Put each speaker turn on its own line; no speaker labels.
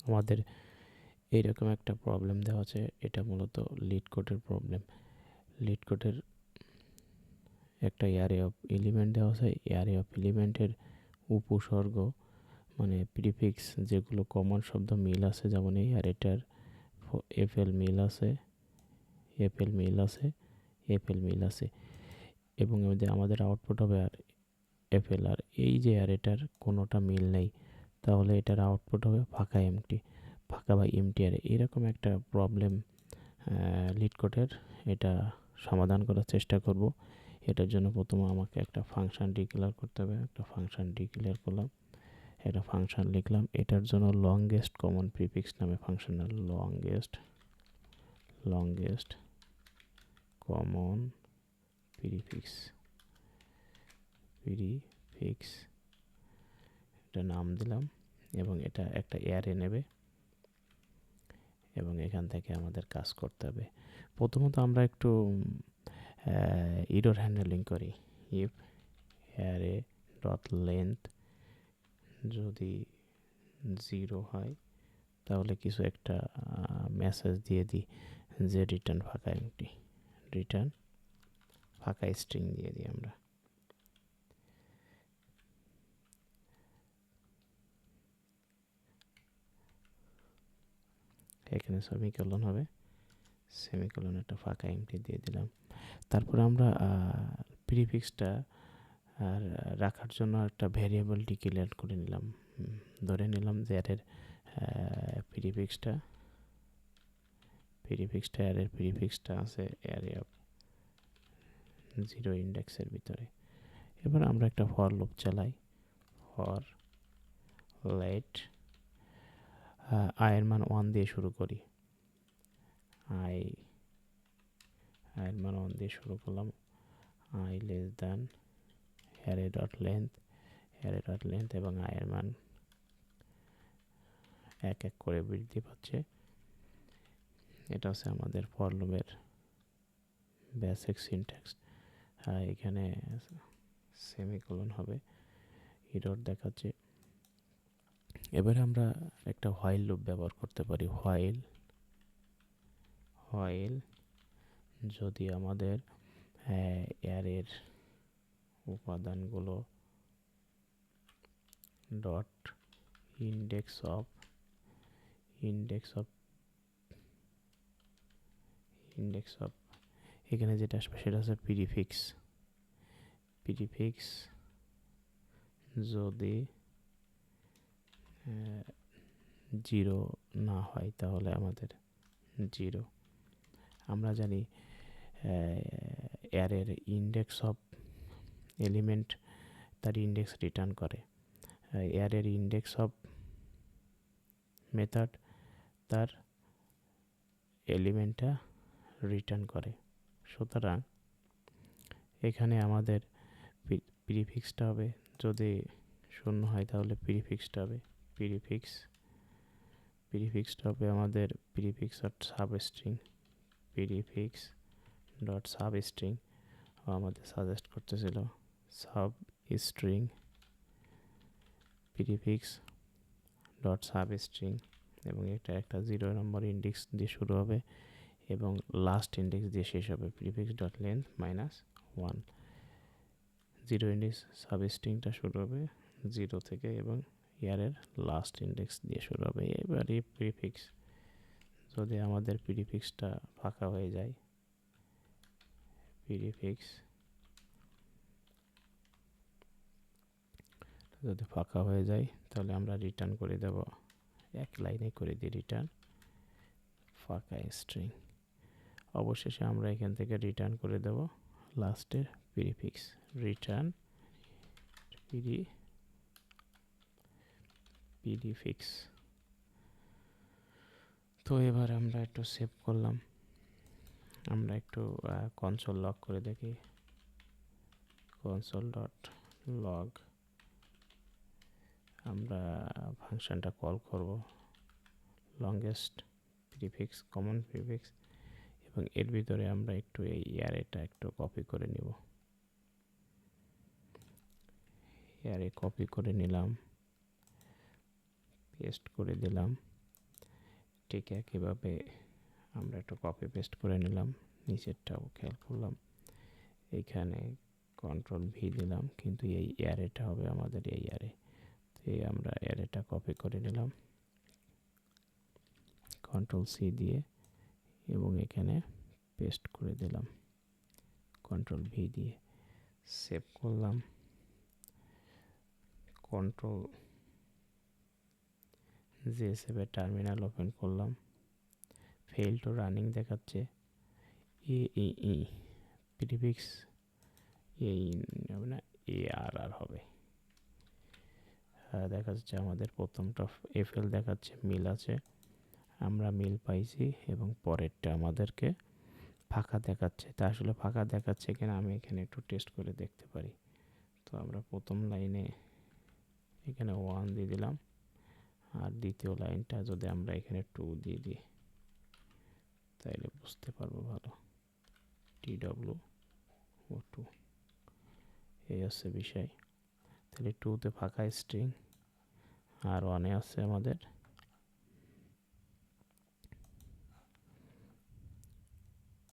আমাদের এইরকম একটা প্রবলেম দেওয়া আছে। এটা মূলত লিড কোডের প্রবলেম। লিড কোডের একটা অ্যারে অফ এলিমেন্ট দেওয়া আছে। অ্যারে অফ এলিমেন্টের উপসর্গ মানে প্রিফিক্স যেগুলো কমন শব্দ মিল আছে, যেমন এই অ্যারেটার এফএল মিল আছে, এফএল মিল আছে, এফএল মিল আছে, এবং আমাদের আউটপুট হবে আর এফএল। আর এই যে অ্যারেটার কোনোটা মিল নেই, তাহলে এটার আউটপুট হবে ফাঁকা এমটি, ফাঁকা বা এমটি অ্যারে। এরকম একটা প্রবলেম লিড কোডের। এটা সমাধান করার চেষ্টা করব। এটার জন্য প্রথমে আমাকে একটা ফাংশন ডিক্লেয়ার করতে হবে। একটা ফাংশন ডিক্লেয়ার করলাম, একটা ফাংশন লিখলাম। এটার জন্য লংগেস্ট কমন প্রিফিক্স নামে ফাংশনাল লংগেস্ট কমন প্রিফিক্স এটা নাম দিলাম, এবং এটা একটা অ্যারে নেবে, এবং এখান থেকে আমাদের কাজ করতে হবে। প্রথমত আমরা একটু এরর হ্যান্ডলিং করি। ইফ অ্যারে ডট লেন্থ যদি 0 হয়, তাহলে কিছু একটা মেসেজ দিয়ে দিই যে রিটার্ন ফাঁকা এমটি, রিটার্ন ফাঁকা স্ট্রিং দিয়ে দিই আমরা। এখানে সেমিকোলন হবে, সেমিকোলন একটা ফাঁকা এমটি দিয়ে দিলাম। তারপরে আমরা প্রিফিক্সটা আর রাখার জন্য একটা ভ্যারিয়েবল ডিক্লেয়ার করে নিলাম। ধরে নিলাম যে এর প্রিফিক্সটা অ্যারের প্রিফিক্সটা আছে অ্যারে অফ 0 ইন্ডেক্সের ভিতরে। এবার আমরা একটা ফর লুপ চালাই। ফর লেট আয়ের মান 1 দিয়ে শুরু করি। আয়ের মান 1 দিয়ে শুরু করলাম। I less than array dot length, এবং আয়ের মান এক এক করে বৃদ্ধি পাচ্ছে। এটা হচ্ছে আমাদের ফর লুপের বেসিক সিনট্যাক্স। এখানে সেমিকোলন হবে, এরর দেখাচ্ছে। এবারে আমরা একটা হোয়াইল লুপ ব্যবহার করতে পারি। হোয়াইল যদি আমাদের অ্যারের উপাদানগুলো ডট ইন্ডেক্স অফ এখানে যেটা আসবে সেটা হচ্ছে প্রিফিক্স যদি 0 না হয়, তাহলে আমাদের 0। আমরা জানি অ্যারের ইন্ডেক্স অফ এলিমেন্ট তার ইন্ডেক্স রিটার্ন করে। অ্যারের ইন্ডেক্স অফ মেথড তার এলিমেন্টটা রিটার্ন করে। সুতরাং এখানে আমাদের প্রিফিক্সটা হবে, যদি 0 হয় তাহলে প্রিফিক্সটা হবে প্রিফিক্সটা হবে আমাদের prefix dot substring, prefix dot substring আমাদের সাজেস্ট করতেছিল sub string prefix dot substring, এবং এটা একটা 0 নম্বর ইন্ডেক্স দিয়ে শুরু হবে এবং লাস্ট ইন্ডেক্স দিয়ে শেষ হবে। প্রিফিক্স ডট লেন্থ -1, 0 ইন্ডেক্স সাবস্ট্রিংটা শুরু হবে 0 থেকে এবং ইয়ারের লাস্ট ইন্ডেক্স দিয়ে শুরু হবে। এবার এই প্রিফিক্স যদি আমাদের প্রিফিক্সটা ফাঁকা হয়ে যায়, যদি ফাঁকা হয়ে যায়, তাহলে আমরা রিটার্ন করে দেব, এক লাইনে করে দিই রিটার্ন ফাঁকা স্ট্রিং। অবশেষে আমরা এখান থেকে রিটার্ন করে দেব লাস্টের প্রিফিক্স, রিটার্ন প্রিফিক্স। তো এবার আমরা একটু সেভ করলাম, আমরা একটু কনসোল লগ করে দেখি। কনসোল ডট লগ আমরা ফাংশনটা কল করব, লংগেস্ট প্রিফিক্স কমন প্রিফিক্স, এবং এর ভিতরে আমরা একটু এই অ্যারেটা একটু কপি করে নিব। অ্যারে কপি করে নিলাম, পেস্ট করে দিলাম, ঠিক একইভাবে আমরা একটু কপি পেস্ট করে নিলাম, নিচেরটাও খেয়াল করলাম। এইখানে কন্ট্রোল ভি দিলাম, কিন্তু এই অ্যারেটা হবে আমাদের এই অ্যারে। তো এই আমরা অ্যারেটা কপি করে নিলাম কন্ট্রোল সি দিয়ে, এবং এখানে পেস্ট করে দিলাম কন্ট্রোল ভি দিয়ে। সেভ করলাম, কন্ট্রোল জে7 টার্মিনাল ওপেন করলাম। ফেল টু রানিং দেখাচ্ছে। ই প্রিফিক্স এই হবে না, আর হবে। দেখা যাচ্ছে আমাদের প্রথমটা এফএল দেখাচ্ছে, মিল আছে, আমরা মিল পাইছি, এবং পরেরটা আমাদেরকে ফাঁকা দেখাচ্ছে। তা আসলে ফাঁকা দেখাচ্ছে কিনা আমি এখানে একটু টেস্ট করে দেখতে পারি। তো আমরা প্রথম লাইনে এখানে 1 দিয়ে দিলাম, আর দ্বিতীয় লাইনটা যদি আমরা এখানে 2 দিয়ে দিই তাইলে বুঝতে পারবো ভালো। TW02 এই হচ্ছে বিষয়। তাহলে 2তে ফাঁকা স্ট্রিং, আর 1-এ আছে আমাদের